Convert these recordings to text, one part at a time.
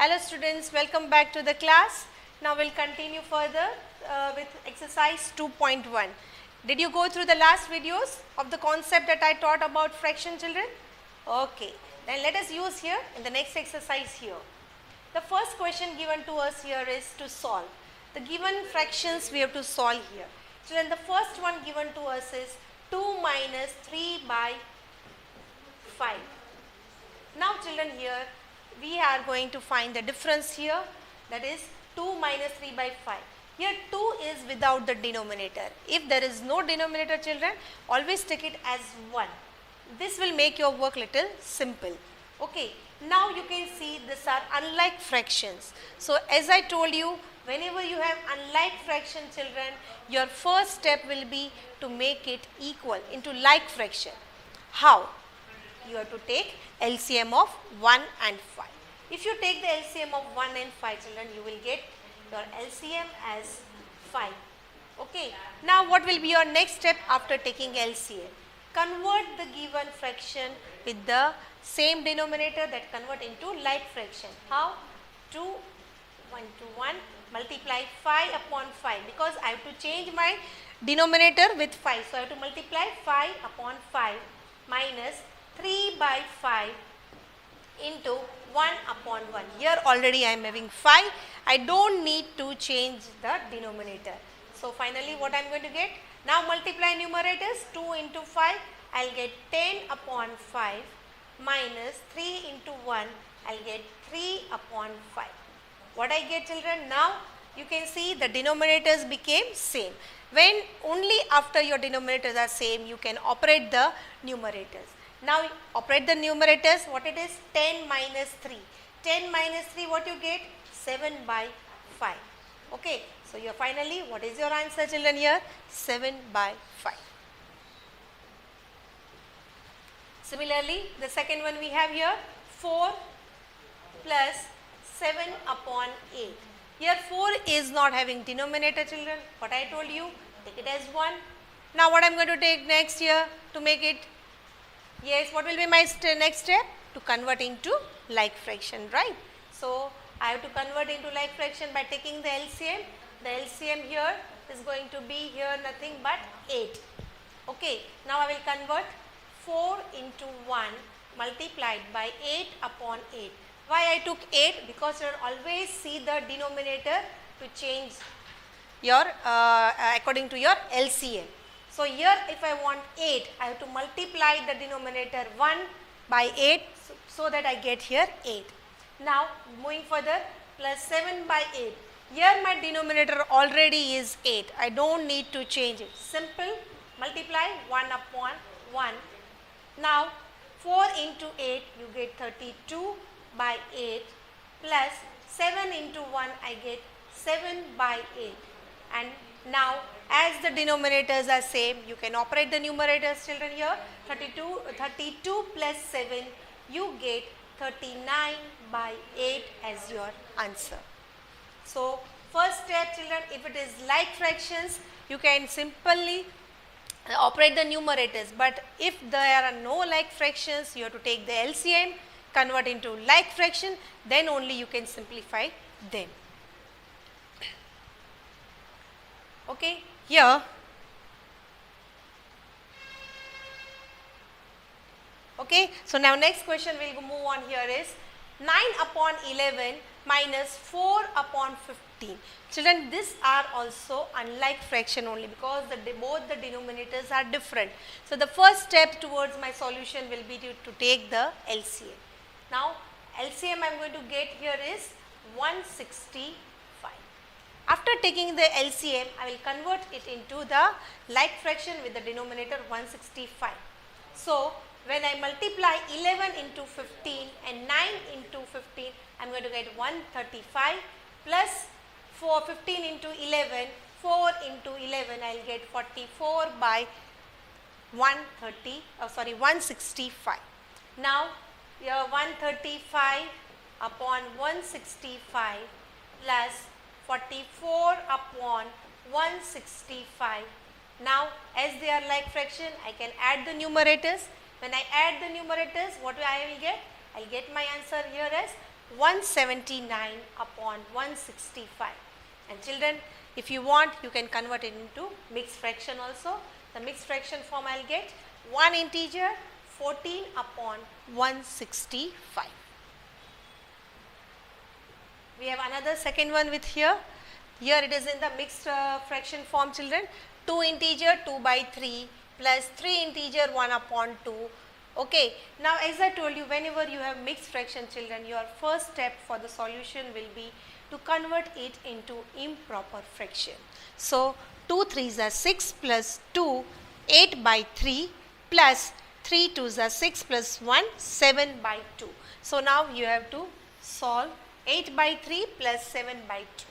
Hello students, welcome back to the class. Now we'll continue further with exercise 2.1. Did you go through the last videos of the concept that I taught about fraction, children? Okay, then let us use here in the next exercise here. The first question given to us here is to solve. The given fractions we have to solve here. Children, the first one given to us is 2 minus 3 by 5. Now children, here we are going to find the difference here, that is 2 minus 3 by 5. Here 2 is without the denominator. If there is no denominator, children, always take it as 1. This will make your work little simple. Okay, now you can see these are unlike fractions. So as I told you, whenever you have unlike fraction, children, your first step will be to make it equal into like fraction. How? You have to take LCM of 1 and 5. If you take the LCM of 1 and 5, children, you will get your LCM as 5. Okay. Now what will be your next step after taking LCM? Convert the given fraction with the same denominator, that convert into like fraction. How? 2, 1 to 1, multiply 5 upon 5, because I have to change my denominator with 5. So I have to multiply 5 upon 5 minus 3 by 5 into 1 upon 1. Here already I am having 5. I don't need to change the denominator. So finally what I am going to get? Now multiply numerators. 2 into 5, I will get 10 upon 5 minus 3 into 1, I will get 3 upon 5. What I get, children? Now you can see the denominators became same. When only after your denominators are same, you can operate the numerators. Now operate the numerators. What it is? 10 minus 3. 10 minus 3, what you get? 7 by 5. Okay. So you finally, what is your answer, children, here? 7 by 5. Similarly, the second one we have here, 4 plus 7 upon 8. Here 4 is not having denominator, children. What I told you, take it as 1. Now what I am going to take next here to make it? Yes, what will be my next step? To convert into like fraction, right? So I have to convert into like fraction by taking the LCM. The LCM here is going to be here nothing but 8. Okay, now I will convert 4 into 1 multiplied by 8 upon 8. Why I took 8? Because you always see the denominator to change your according to your LCM. So here if I want 8, I have to multiply the denominator 1 by 8 so that I get here 8. Now moving further, plus 7 by 8. Here my denominator already is 8. I don't need to change it. Simple, multiply 1 upon 1. Now 4 into 8, you get 32 by 8 plus 7 into 1, I get 7 by 8. And now as the denominators are same, you can operate the numerators, children, here. 32 plus 7, you get 39 by 8 as your answer. So first step, children, if it is like fractions, you can simply operate the numerators. But if there are no like fractions, you have to take the LCM, convert into like fraction, then only you can simplify them. Okay, here okay, so now next question we will move on here is 9 upon 11 minus 4 upon 15. Children, these are also unlike fraction only because both the denominators are different. So the first step towards my solution will be to take the LCM. Now LCM I am going to get here is 165. After taking the LCM, I will convert it into the like fraction with the denominator 165. So when I multiply 11 into 15 and 9 into 15, I am going to get 135 plus 15 into 11, 4 into 11, I will get 44 by 165. Now your 135 upon 165 plus 44 upon 165. Now as they are like fraction, I can add the numerators. When I add the numerators, what I will get? I will get my answer here as 179 upon 165. And children, if you want, you can convert it into mixed fraction also. The mixed fraction form I will get 1 integer 14 upon 165. We have another second one with here. Here it is in the mixed fraction form, children. 2 integer 2 by 3 plus 3 integer 1 upon 2. Okay. Now, as I told you, whenever you have mixed fraction, children, your first step for the solution will be to convert it into improper fraction. So, 2 3s are 6 plus 2, 8 by 3 plus 3 2s are 6 plus 1, 7 by 2. So, now you have to solve 8 by 3 plus 7 by 2.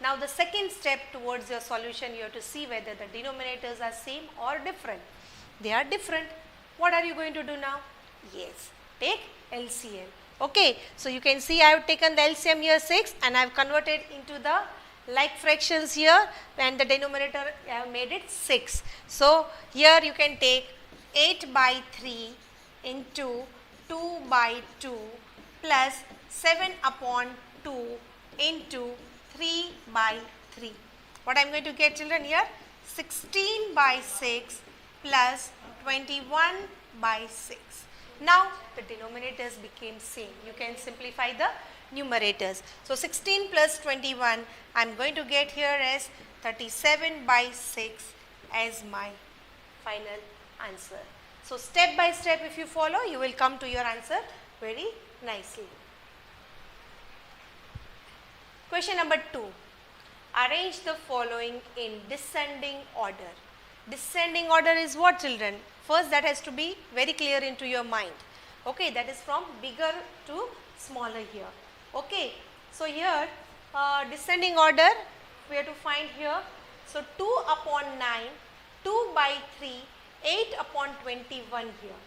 Now, the second step towards your solution, you have to see whether the denominators are same or different. They are different. What are you going to do now? Yes, take LCM. Okay, so you can see I have taken the LCM here 6 and I have converted into the like fractions here, and the denominator I have made it 6. So, here you can take 8 by 3 into 2 by 2 plus 7 upon 2 into 3 by 3. What I am going to get, children, here? 16 by 6 plus 21 by 6. Now, the denominators became same. You can simplify the numerators. So, 16 plus 21, I am going to get here as 37 by 6 as my final answer. So, step by step if you follow, you will come to your answer very nicely. Question number 2. Arrange the following in descending order. Descending order is what, children? First, that has to be very clear into your mind. Okay, that is from bigger to smaller here. Okay, so here descending order we have to find here. So 2 upon 9, 2 by 3, 8 upon 21 here.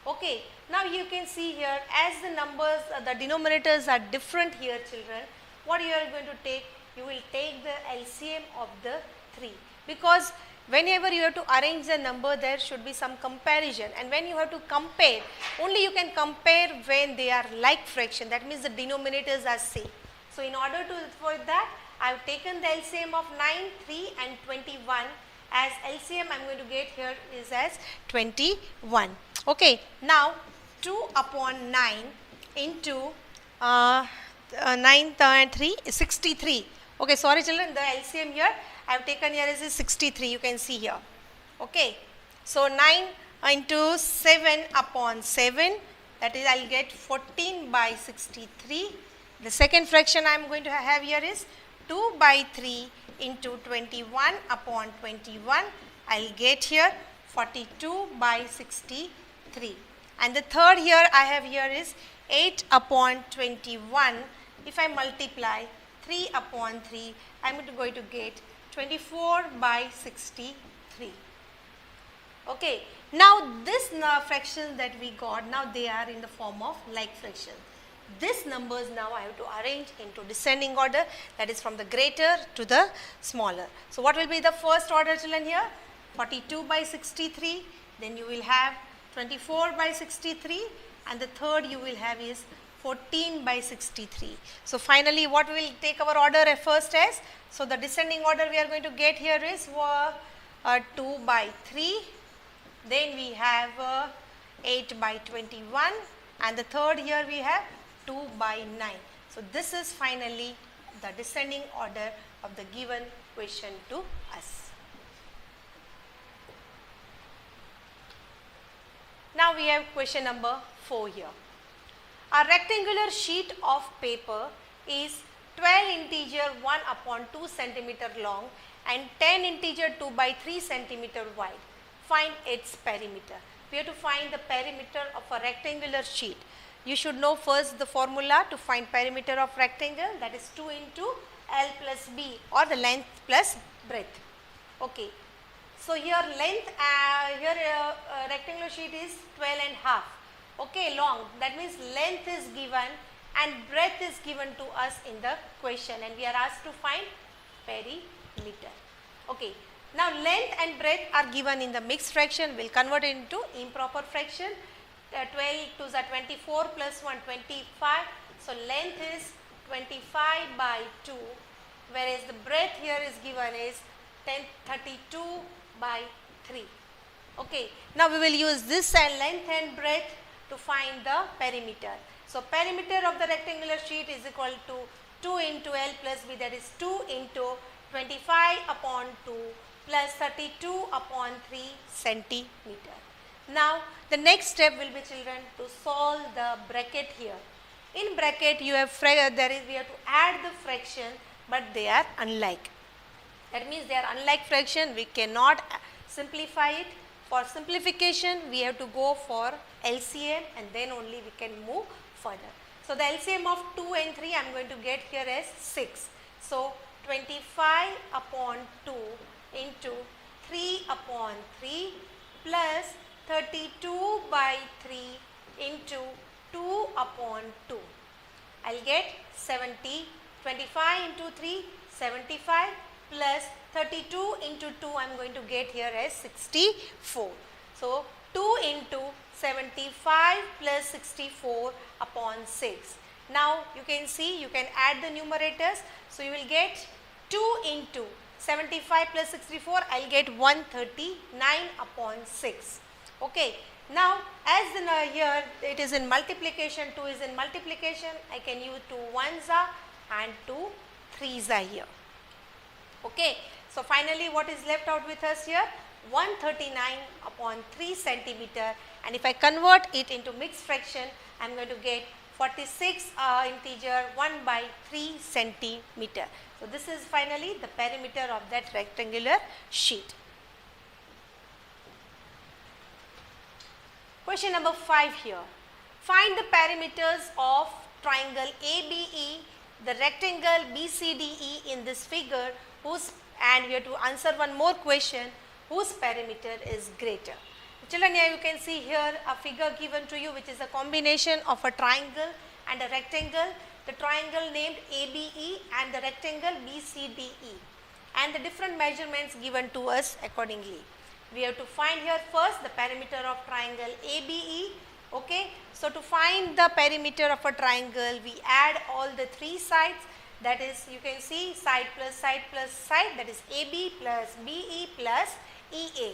Okay, now you can see here as the numbers, the denominators are different here, children. What you are going to take? You will take the LCM of the 3, because whenever you have to arrange the number, there should be some comparison, and when you have to compare, only you can compare when they are like fraction, that means the denominators are same. So, in order to for that, I have taken the LCM of 9, 3 and 21. As LCM I am going to get here is as 21. Okay. Now, 2 upon 9 into 9 and 3 is 63. Okay, sorry children, the LCM here I have taken here is 63, you can see here. Okay. So, 9 into 7 upon 7, that is I will get 14 by 63. The second fraction I am going to have here is 2 by 3 into 21 upon 21, I will get here 42 by 63. And the third here I have here is 8 upon 21. If I multiply 3 upon 3, I am going to get 24 by 63. Okay. Now, this fractions that we got, now they are in the form of like fraction. This numbers now I have to arrange into descending order, that is from the greater to the smaller. So, what will be the first order, children, here? 42 by 63, then you will have 24 by 63, and the third you will have is 14 by 63. So, finally, what we will take our order at first as? So, the descending order we are going to get here is 2 by 3, then we have 8 by 21, and the third here we have 2 by 9. So, this is finally the descending order of the given question to us. Now, we have question number 4 here. A rectangular sheet of paper is 12 integer 1 upon 2 centimeter long and 10 integer 2 by 3 centimeter wide. Find its perimeter. We have to find the perimeter of a rectangular sheet. You should know first the formula to find perimeter of rectangle, that is 2 into L plus B, or the length plus breadth. Okay. So, here length, rectangular sheet is 12 and half. Okay, long, that means length is given and breadth is given to us in the question, and we are asked to find perimeter. Okay. Now, length and breadth are given in the mixed fraction, we will convert it into improper fraction. 12 to the 24 plus 1, 25, So length is 25 by 2, whereas the breadth here is given is 32 by 3. Okay, now we will use this and length and breadth to find the perimeter. So perimeter of the rectangular sheet is equal to 2 into L plus B, that is 2 into 25 upon 2 plus 32 upon 3 centimeter. Now the next step will be, children, to solve the bracket here. In bracket you have we have to add the fraction, but they are unlike. That means they are unlike fraction, we cannot simplify it. For simplification we have to go for LCM and then only we can move further. So the LCM of 2 and 3 I am going to get here as 6. So 25 upon 2 into 3 upon 3 plus 32 by 3 into 2 upon 2. I will get 70, 25 into 3, 75 plus 32 into 2 I am going to get here as 64. So 2 into 75 plus 64 upon 6. Now you can see, you can add the numerators. So you will get 2 into 75 plus 64, I will get 139 upon 6. Okay. Now as in here it is in multiplication, 2 is in multiplication, I can use 2 ones are and 2 threes are here. Okay. So finally what is left out with us here? 139 upon 3 centimeter, and if I convert it into mixed fraction, I am going to get 46 integer 1 by 3 centimeter. So this is finally the perimeter of that rectangular sheet. Question number 5 here. Find the perimeters of triangle ABE, the rectangle BCDE in this figure, and we have to answer one more question, whose perimeter is greater. Children, here you can see here a figure given to you which is a combination of a triangle and a rectangle, the triangle named ABE and the rectangle BCDE, and the different measurements given to us accordingly. We have to find here first the perimeter of triangle ABE. Okay. So to find the perimeter of a triangle, we add all the 3 sides, that is you can see side plus side plus side, that is AB plus BE plus EA.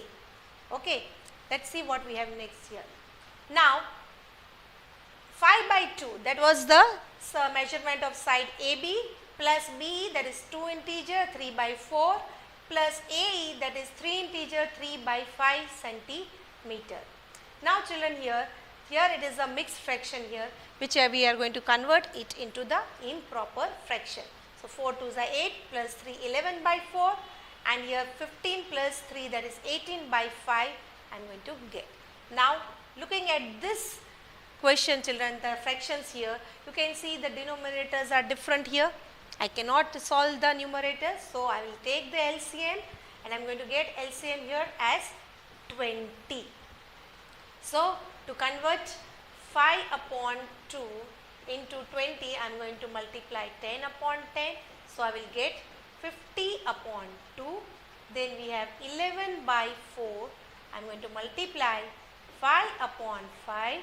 Okay. Let us see what we have next here. Now 5 by 2, that was the measurement of side AB, plus BE, that is 2 integer 3 by 4, plus AE, that is 3 integer 3 by 5 centimeter. Now children, here it is a mixed fraction here, which we are going to convert it into the improper fraction. So 4 2s are 8 plus 3 11 by 4, and here 15 plus 3, that is 18 by 5 I am going to get. Now looking at this question, children, the fractions here, you can see the denominators are different here. I cannot solve the numerators, so I will take the LCM and I am going to get LCM here as 20. So to convert 5 upon 2 into 20, I am going to multiply 10 upon 10. So I will get 50 upon 2. Then we have 11 by 4. I am going to multiply 5 upon 5.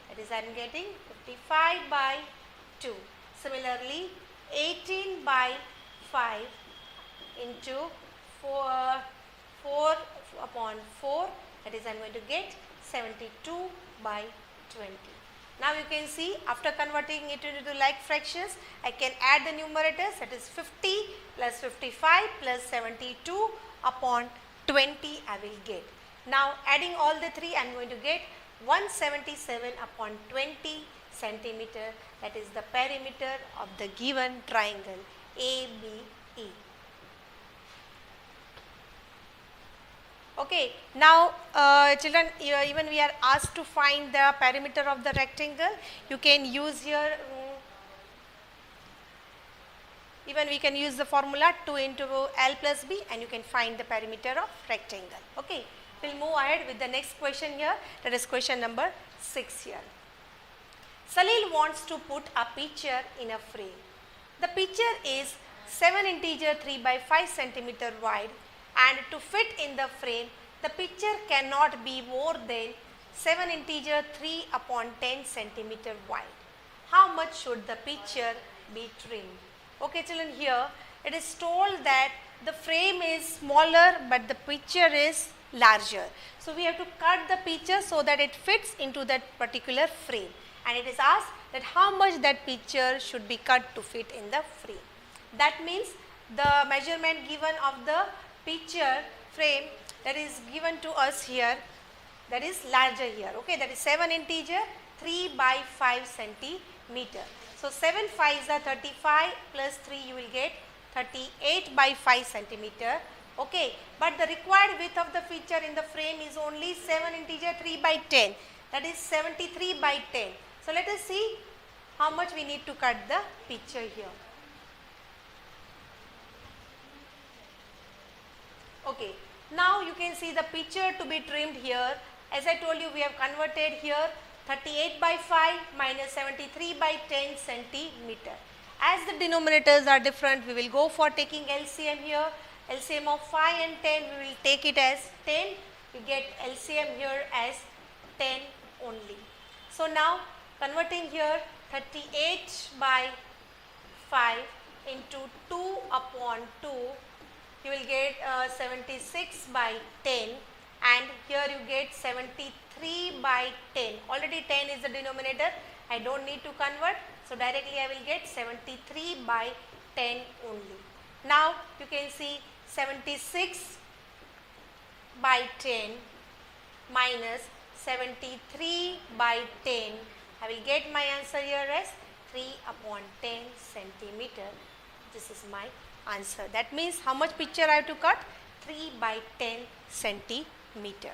That is I am getting 55 by 2. Similarly 18 by 5 into 4 upon 4, that is I am going to get 72 by 20. Now you can see, after converting it into like fractions, I can add the numerators, that is 50 plus 55 plus 72 upon 20 I will get. Now adding all the 3, I am going to get 177 upon 20 centimeter, that is the perimeter of the given triangle ABE. Okay. Now children, even we are asked to find the perimeter of the rectangle, you can use here, even we can use the formula 2 into L plus B, and you can find the perimeter of rectangle. Okay. We will move ahead with the next question here, that is question number 6 here. Salil wants to put a picture in a frame. The picture is 7 integer 3 by 5 centimeter wide, and to fit in the frame, the picture cannot be more than 7 integer 3 upon 10 centimeter wide. how much should the picture be trimmed? Okay children, here it is told that the frame is smaller but the picture is larger. So we have to cut the picture so that it fits into that particular frame, and it is asked that how much that picture should be cut to fit in the frame. That means the measurement given of the picture frame that is given to us here, that is larger here, okay, that is 7 integer 3 by 5 centimeter. So 7 5s are 35 plus 3 you will get 38 by 5 centimeter, okay, but the required width of the picture in the frame is only 7 integer 3 by 10, that is 73 by 10. So let us see how much we need to cut the picture here. Okay, now you can see the picture to be trimmed here. As I told you, we have converted here 38 by 5 minus 73 by 10 centimeter. As the denominators are different, we will go for taking LCM here. LCM of 5 and 10, we will take it as 10. We get LCM here as 10 only. So now converting here 38 by 5 into 2 upon 2, you will get 76 by 10, and here you get 73 by 10. Already 10 is the denominator, I don't need to convert, so directly I will get 73 by 10 only. Now you can see 76 by 10 minus 73 by 10, I will get my answer here as 3 upon 10 centimeter. This is my answer. That means how much picture I have to cut? 3 by 10 centimeter.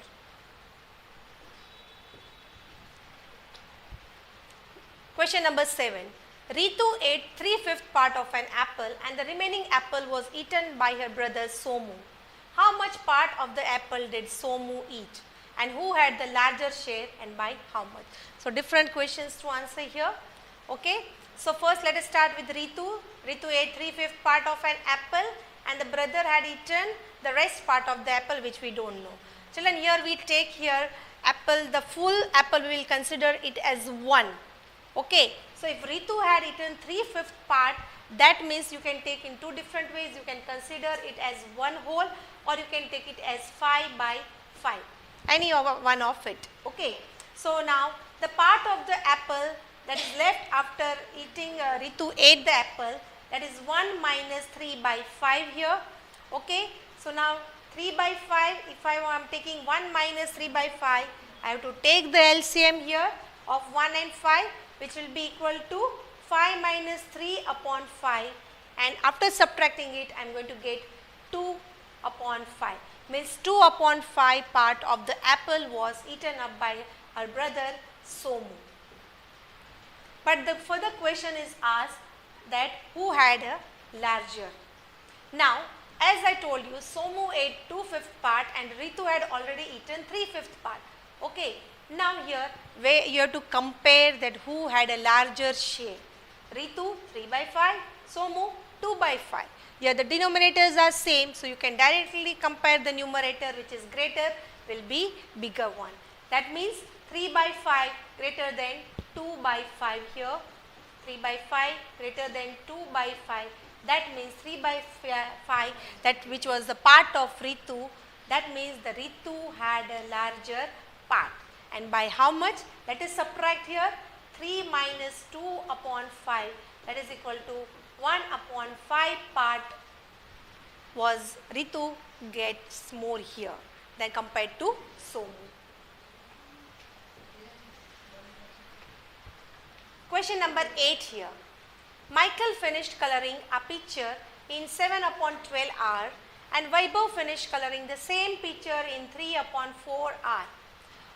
Question number 7. Ritu ate 3/5 part of an apple and the remaining apple was eaten by her brother Somu. How much part of the apple did Somu eat, and who had the larger share and by how much? So different questions to answer here. Okay. So first let us start with Ritu. Ritu ate 3/5 part of an apple and the brother had eaten the rest part of the apple, which we don't know. Children, here we take here apple, the full apple we will consider it as 1. Okay. So if Ritu had eaten 3/5 part, that means you can take in two different ways. You can consider it as one whole, or you can take it as 5 by 5. Any one of it. Okay. So now the part of the apple that is left after eating, Ritu ate the apple, that is 1 minus 3 by 5 here. Okay. So now 3 by 5, if I am taking 1 minus 3 by 5, I have to take the LCM here of 1 and 5, which will be equal to 5 minus 3 upon 5, and after subtracting it I am going to get 2 upon 5, means 2 upon 5 part of the apple was eaten up by her brother Somu. But the further question is asked that who had a larger. Now as I told you, Somu ate 2/5 part and Ritu had already eaten 3/5 part. Okay. Now here where you have to compare that who had a larger share. Ritu 3 by 5, Somu 2 by 5. Here the denominators are same, so you can directly compare the numerator, which is greater will be bigger one. That means 3 by 5 greater than 2 by 5 here, 3 by 5 greater than 2 by 5. That means 3 by 5, that which was the part of Ritu, that means the Ritu had a larger part. And by how much? Let us subtract here 3 minus 2 upon 5, that is equal to 1 upon 5 part was Ritu gets more here than compared to Somu. Question number 8 here. Michael finished coloring a picture in 7 upon 12 hours and Vaibhav finished coloring the same picture in 3 upon 4 hours.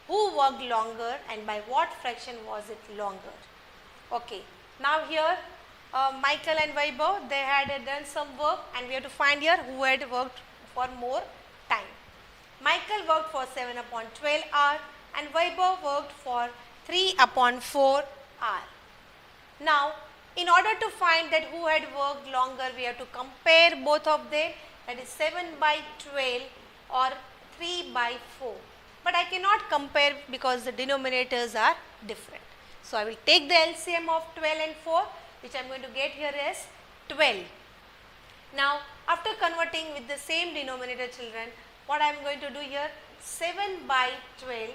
Who worked longer and by what fraction was it longer? Okay. Now here Michael and Vaibhav, they had done some work and we have to find here who had worked for more time. Michael worked for 7 upon 12 hours and Vaibhav worked for 3 upon 4 hours. Now in order to find that who had worked longer, we have to compare both of them, that is 7 by 12 or 3 by 4. But I cannot compare because the denominators are different. So I will take the LCM of 12 and 4, which I am going to get here is 12. Now after converting with the same denominator, children, what I am going to do here, 7 by 12.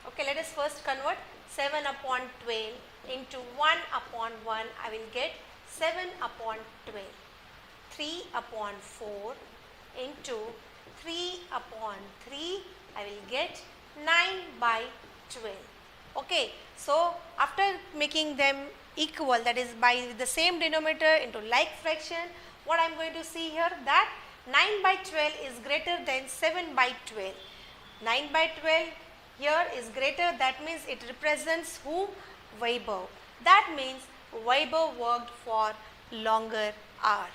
Okay, let us first convert 7 upon 12 into 1 upon 1. I will get 7 upon 12. 3 upon 4 into 3 upon 3. I will get 9 by 12. Okay, so after making them equal, that is by the same denominator into like fraction, what I am going to see here, that 9 by 12 is greater than 7 by 12. 9 by 12 here is greater, that means it represents who? Weber. That means Weber worked for longer hour.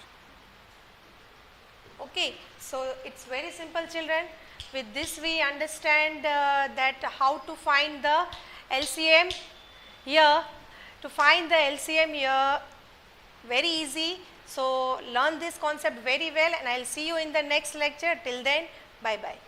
Okay, so it's very simple, children. With this we understand that how to find the LCM here. To find the LCM here, very easy. So learn this concept very well, and I will see you in the next lecture. Till then, bye bye.